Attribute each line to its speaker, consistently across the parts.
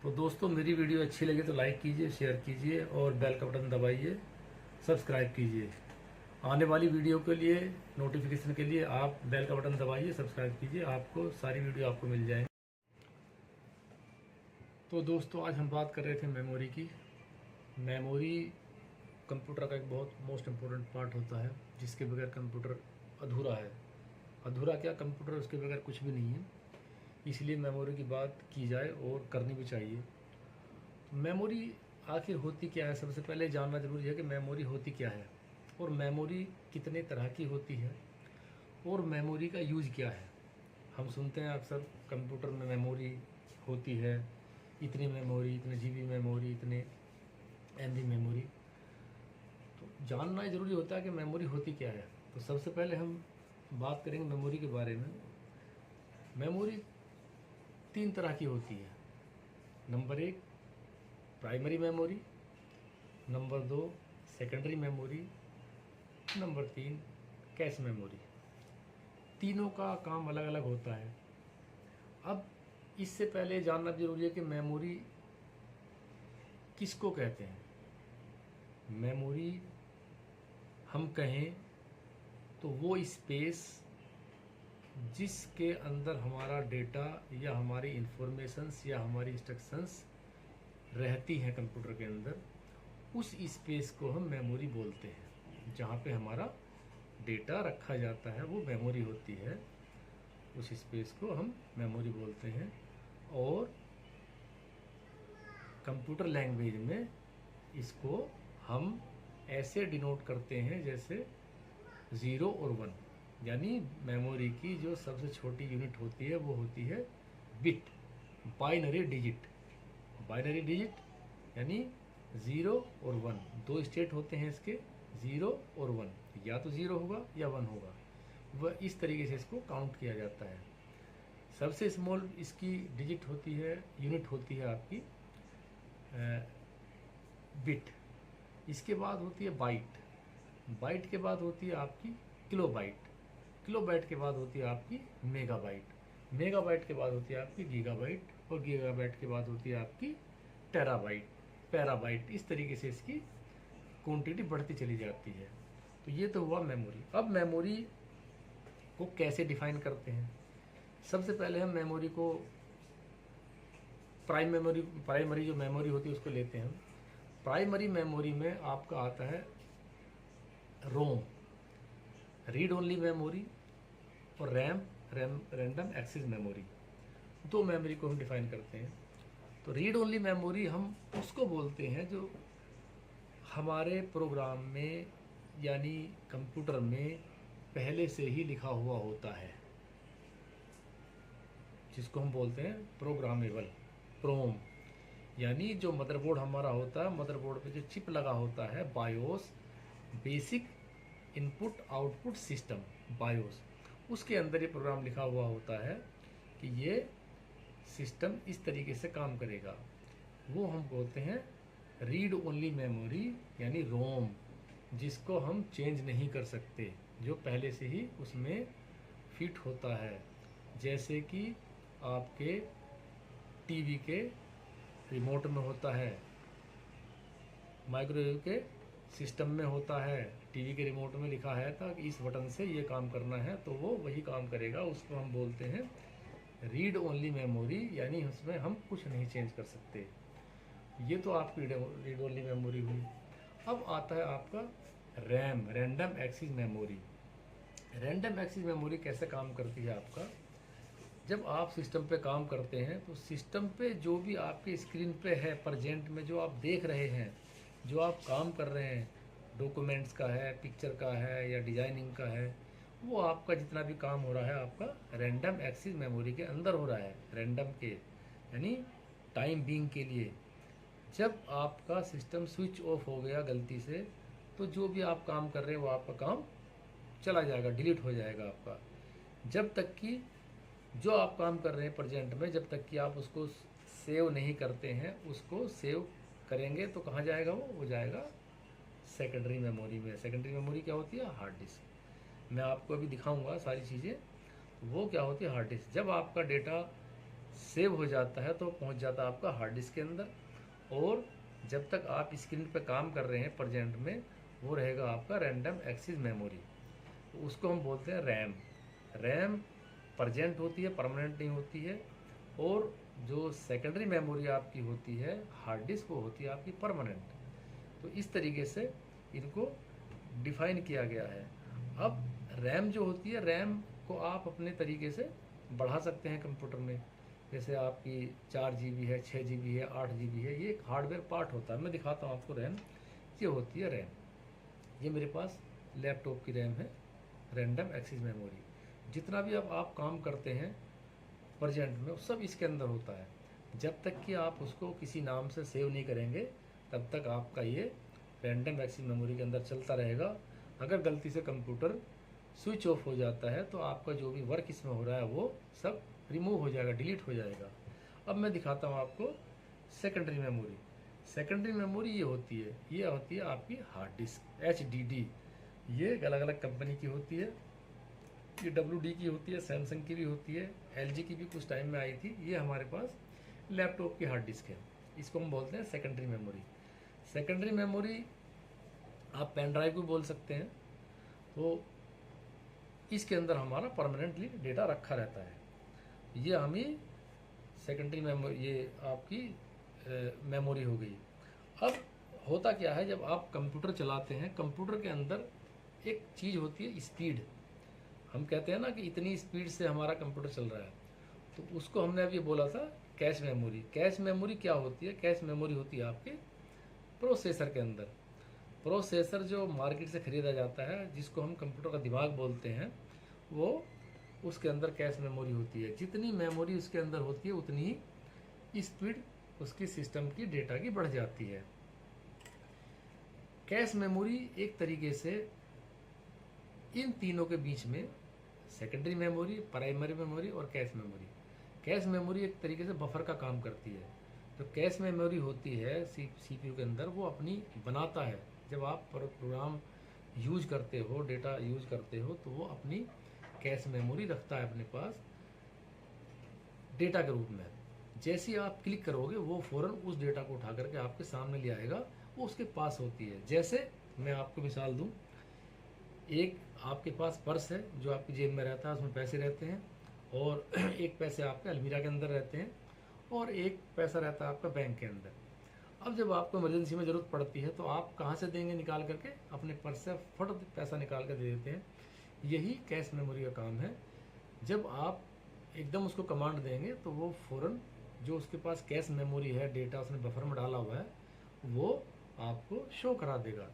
Speaker 1: तो दोस्तों मेरी वीडियो अच्छी लगे तो लाइक कीजिए, शेयर कीजिए और बेल का बटन दबाइए, सब्सक्राइब कीजिए। आने वाली वीडियो के लिए नोटिफिकेशन के लिए आप बेल का बटन दबाइए, सब्सक्राइब कीजिए, आपको सारी वीडियो आपको मिल जाएंगी। तो दोस्तों आज हम बात कर रहे थे मेमोरी की। मेमोरी कंप्यूटर का एक बहुत मोस्ट इम्पोर्टेंट पार्ट होता है, जिसके बगैर कंप्यूटर अधूरा है। अधूरा क्या, कंप्यूटर उसके बगैर कुछ भी नहीं है। इसलिए मेमोरी की बात की जाए और करनी भी चाहिए। मेमोरी आखिर होती क्या है, सबसे पहले जानना जरूरी है कि मेमोरी होती क्या है और मेमोरी कितने तरह की होती है और मेमोरी का यूज क्या है। हम सुनते हैं अक्सर कंप्यूटर में मेमोरी होती है, इतनी मेमोरी, इतने जीबी मेमोरी, इतने एमबी मेमोरी। तो जानना ज़रूरी होता है कि मेमोरी होती क्या है। तो सबसे पहले हम बात करेंगे मेमोरी के बारे में। मेमोरी तीन तरह की होती है। Number 1 primary memory, number 2 secondary memory, number 3 cache memory. तीनों का काम अलग अलग होता है। अब इससे पहले जानना जरूरी है कि मेमोरी किसको कहते हैं। मेमोरी हम कहें तो वो स्पेस जिसके अंदर हमारा डेटा या हमारी इंफॉर्मेशंस या हमारी इंस्ट्रक्शंस रहती हैं कंप्यूटर के अंदर, उस स्पेस को हम मेमोरी बोलते हैं। जहाँ पे हमारा डेटा रखा जाता है वो मेमोरी होती है, उस स्पेस को हम मेमोरी बोलते हैं। और कंप्यूटर लैंग्वेज में इसको हम ऐसे डिनोट करते हैं जैसे 0 और 1, यानी मेमोरी की जो सबसे छोटी यूनिट होती है वो होती है bit, binary digit. Binary digit यानी 0 और 1, दो स्टेट होते हैं इसके, 0 और 1, या तो 0 होगा या 1 होगा। वह इस तरीके से इसको काउंट किया जाता है। सबसे स्मॉल इसकी डिजिट होती है, यूनिट होती है आपकी बिट। इसके बाद होती है बाइट, बाइट के बाद होती है आपकी किलोबाइट, किलोबाइट के बाद होती है आपकी मेगाबाइट, मेगाबाइट के बाद होती है आपकी गीगाबाइट, और गीगाबाइट के बाद होती है आपकी टेराबाइट, पैराबाइट। इस तरीके से इसकी क्वांटिटी बढ़ती चली जाती है। तो ये तो हुआ मेमोरी। अब मेमोरी को कैसे डिफाइन करते हैं। सबसे पहले हम मेमोरी को प्राइमरी जो मेमोरी होती है उसको लेते हैं। प्राइमरी मेमोरी में आपका आता है रोम, रीड ओनली मेमोरी, और रैम, रैंडम एक्सेस मेमोरी। दो मेमोरी को हम डिफाइन करते हैं। तो रीड ओनली मेमोरी हम उसको बोलते हैं जो हमारे प्रोग्राम में यानी कंप्यूटर में पहले से ही लिखा हुआ होता है, जिसको हम बोलते हैं प्रोग्रामेबल, प्रोम। यानी जो मदरबोर्ड हमारा होता है, मदरबोर्ड पे जो चिप लगा होता है, BIOS, basic input output system, BIOS, उसके अंदर ये प्रोग्राम लिखा हुआ होता है कि ये सिस्टम इस तरीके से काम करेगा। वो हम बोलते हैं रीड ओनली मेमोरी यानी रोम, जिसको हम चेंज नहीं कर सकते, जो पहले से ही उसमें फिट होता है। जैसे कि आपके टीवी के रिमोट में होता है, माइक्रोवेव के सिस्टम में होता है, टीवी के रिमोट में लिखा है था कि इस बटन से ये काम करना है, तो वो वही काम करेगा। उसको हम बोलते हैं रीड ओनली मेमोरी, यानी उसमें हम कुछ नहीं चेंज कर सकते। ये तो आपकी रीड ओनली मेमोरी हुई। अब आता है आपका RAM, random access memory. Random access memory कैसे काम करती है आपका, जब आप सिस्टम पे काम करते हैं तो सिस्टम पे जो भी आपके स्क्रीन पे है प्रेजेंट में, जो आप देख रहे हैं, जो आप काम कर रहे हैं, डॉक्यूमेंट्स का है, पिक्चर का है या डिजाइनिंग का है, वो आपका जितना भी काम हो रहा है आपका रैंडम एक्सेस मेमोरी के अंदर हो रहा है। रैंडम के यानी टाइम बीइंग के लिए। जब आपका सिस्टम स्विच ऑफ हो गया गलती से, तो जो भी आप काम कर रहे हैं वो आपका काम चला जाएगा, डिलीट हो जाएगा आपका। जब तक कि जो आप काम कर रहे हैं प्रेजेंट में, जब तक कि आप उसको सेव नहीं करते हैं, उसको सेव करेंगे तो कहाँ जाएगा, वो जाएगा सेकेंडरी मेमोरी में। सेकेंडरी मेमोरी क्या होती है, हार्ड डिस्क। मैं आपको अभी दिखाऊंगा सारी चीज़ें। वो क्या होती है, हार्ड डिस्क। जब आपका डेटा सेव हो जाता है तो पहुंच जाता है आपका हार्ड डिस्क के अंदर। और जब तक आप स्क्रीन पे काम कर रहे हैं प्रेजेंट में, वो रहेगा आपका रैंडम एक्सेस मेमोरी, तो उसको हम बोलते हैं रैम। रैम प्रेजेंट होती है, परमानेंट नहीं होती है। और जो सेकेंडरी मेमोरी आपकी होती है हार्ड डिस्क, वो होती है आपकी परमानेंट। तो इस तरीके से इनको डिफाइन किया गया है। अब रैम जो होती है, रैम को आप अपने तरीके से बढ़ा सकते हैं कंप्यूटर में। जैसे आपकी 4 GB है, 6 GB है, 8 GB है, ये एक हार्डवेयर पार्ट होता है। मैं दिखाता हूँ आपको रैम। ये होती है रैम। ये मेरे पास लैपटॉप की रैम है, रैंडम एक्सेस मेमोरी। जितना भी अब आप काम करते हैं प्रेजेंट में, वो सब इसके अंदर होता है। जब तक कि आप उसको किसी नाम से सेव नहीं करेंगे, तब तक आपका ये रैंडम एक्सेस मेमोरी के अंदर चलता रहेगा। अगर गलती से कंप्यूटर स्विच ऑफ हो जाता है तो आपका जो भी वर्क इसमें हो रहा है वो सब रिमूव हो जाएगा, डिलीट हो जाएगा। अब मैं दिखाता हूँ आपको सेकेंडरी मेमोरी। सेकेंडरी मेमोरी ये होती है आपकी हार्ड डिस्क, HDD। ये अलग अलग कंपनी की होती है। ये WD की होती है, सैमसंग की भी होती है, LG की भी कुछ टाइम में आई थी। ये हमारे पास लैपटॉप की हार्ड डिस्क है, इसको हम बोलते हैं सेकेंडरी मेमोरी। सेकेंडरी मेमोरी आप पेन ड्राइव को बोल सकते हैं। तो इसके अंदर हमारा परमानेंटली डेटा रखा रहता है। ये हमें सेकेंडरी मेमोरी, ये आपकी मेमोरी हो गई। अब होता क्या है, जब आप कंप्यूटर चलाते हैं, कंप्यूटर के अंदर एक चीज़ होती है स्पीड। हम कहते हैं ना कि इतनी स्पीड से हमारा कंप्यूटर चल रहा है, तो उसको हमने अभी बोला था कैश मेमोरी। कैश मेमोरी क्या होती है? कैश मेमोरी होती है आपके प्रोसेसर के अंदर। प्रोसेसर जो मार्केट से ख़रीदा जाता है, जिसको हम कंप्यूटर का दिमाग बोलते हैं, वो उसके अंदर कैश मेमोरी होती है। जितनी मेमोरी उसके अंदर होती है, उतनी ही स्पीड उसकी सिस्टम की डेटा की बढ़ जाती है। कैश मेमोरी एक तरीके से इन तीनों के बीच में, सेकेंडरी मेमोरी, प्राइमरी मेमोरी और कैश मेमोरी। कैश मेमोरी एक तरीके से बफर का काम करती है। जो कैश मेमोरी होती है CPU के अंदर, वो अपनी बनाता है। जब आप प्रोग्राम यूज करते हो, डेटा यूज करते हो, तो वो अपनी कैश मेमोरी रखता है अपने पास डेटा के रूप में। जैसे ही आप क्लिक करोगे, वो फ़ौरन उस डेटा को उठा करके आपके सामने ले आएगा, वो उसके पास होती है। जैसे मैं आपको मिसाल दूं, एक आपके पास पर्स है जो आपकी जेब में रहता है, उसमें पैसे रहते हैं, और एक पैसे आपके अलमीरा के अंदर रहते हैं, और एक पैसा रहता है आपका बैंक के अंदर। अब जब आपको इमरजेंसी में ज़रूरत पड़ती है, तो आप कहाँ से देंगे? निकाल करके अपने पर्स से फट पैसा निकाल कर दे देते हैं। यही कैश मेमोरी का काम है। जब आप एकदम उसको कमांड देंगे, तो वो फ़ौरन जो उसके पास कैश मेमोरी है, डेटा उसने बफर में डाला हुआ है, वो आपको शो करा देगा।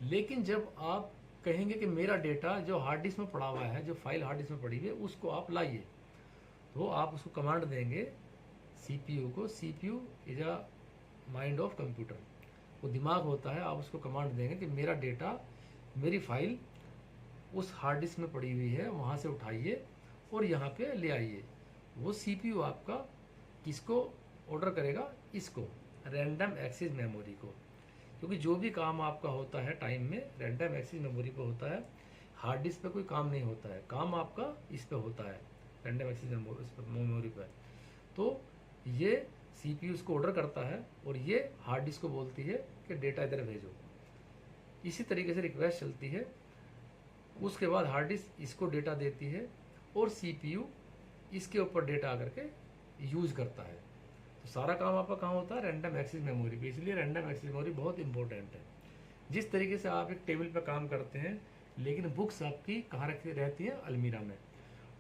Speaker 1: लेकिन जब आप कहेंगे कि मेरा डेटा जो हार्ड डिस्क में पड़ा हुआ है, जो फाइल हार्ड डिस्क में पड़ी हुई है, उसको आप लाइए, तो आप उसको कमांड देंगे CPU को। CPU is a mind of computer, वो दिमाग होता है। आप उसको कमांड देंगे कि मेरा डेटा, मेरी फाइल उस हार्ड डिस्क में पड़ी हुई है, वहाँ से उठाइए और यहाँ पे ले आइए। वो CPU आपका किसको ऑर्डर करेगा? इसको, रैंडम एक्सेस मेमोरी को। क्योंकि जो भी काम आपका होता है टाइम में, रैंडम एक्सेस मेमोरी पे होता है। हार्ड डिस्क पे कोई काम नहीं होता है, काम आपका इस पे होता है, रैंडम एक्सेस मेमोरी पे। तो ये CPU इसको ऑर्डर करता है, और ये हार्ड डिस्क को बोलती है कि डेटा इधर भेजो। इसी तरीके से रिक्वेस्ट चलती है। उसके बाद हार्ड डिस्क इसको डेटा देती है, और CPU इसके ऊपर डेटा आकर के यूज करता है। तो सारा काम आपका कहाँ होता है? रैंडम एक्सेस मेमोरी पे। इसलिए रैंडम एक्सेस मेमोरी बहुत इंपॉर्टेंट है। जिस तरीके से आप एक टेबल पे काम करते हैं, लेकिन बुक्स आपकी कहाँ रखी रहती है? अलमीरा में।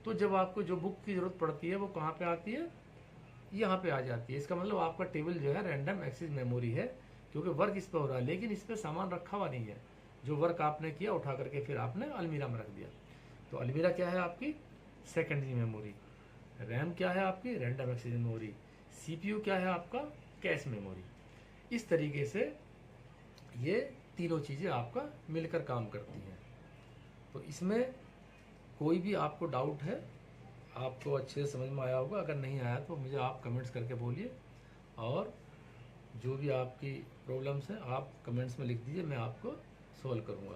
Speaker 1: तो जब आपको जो बुक की ज़रूरत पड़ती है, वो कहाँ पे आती है? यहाँ पे आ जाती है। इसका मतलब आपका टेबल जो है रैंडम एक्सेस मेमोरी है, क्योंकि वर्क इस पर हो रहा है, लेकिन इस पर सामान रखा हुआ नहीं है। जो वर्क आपने किया, उठा करके फिर आपने अलमीरा में रख दिया। तो अलमीरा क्या है? आपकी सेकेंडरी मेमोरी। रैम क्या है? आपकी रैंडम एक्सेस मेमोरी। CPU क्या है? आपका कैश मेमोरी। इस तरीके से ये तीनों चीज़ें आपका मिलकर काम करती हैं। तो इसमें कोई भी आपको डाउट है, आपको अच्छे से समझ में आया होगा। अगर नहीं आया तो मुझे आप कमेंट्स करके बोलिए, और जो भी आपकी प्रॉब्लम्स हैं आप कमेंट्स में लिख दीजिए, मैं आपको सॉल्व करूँगा।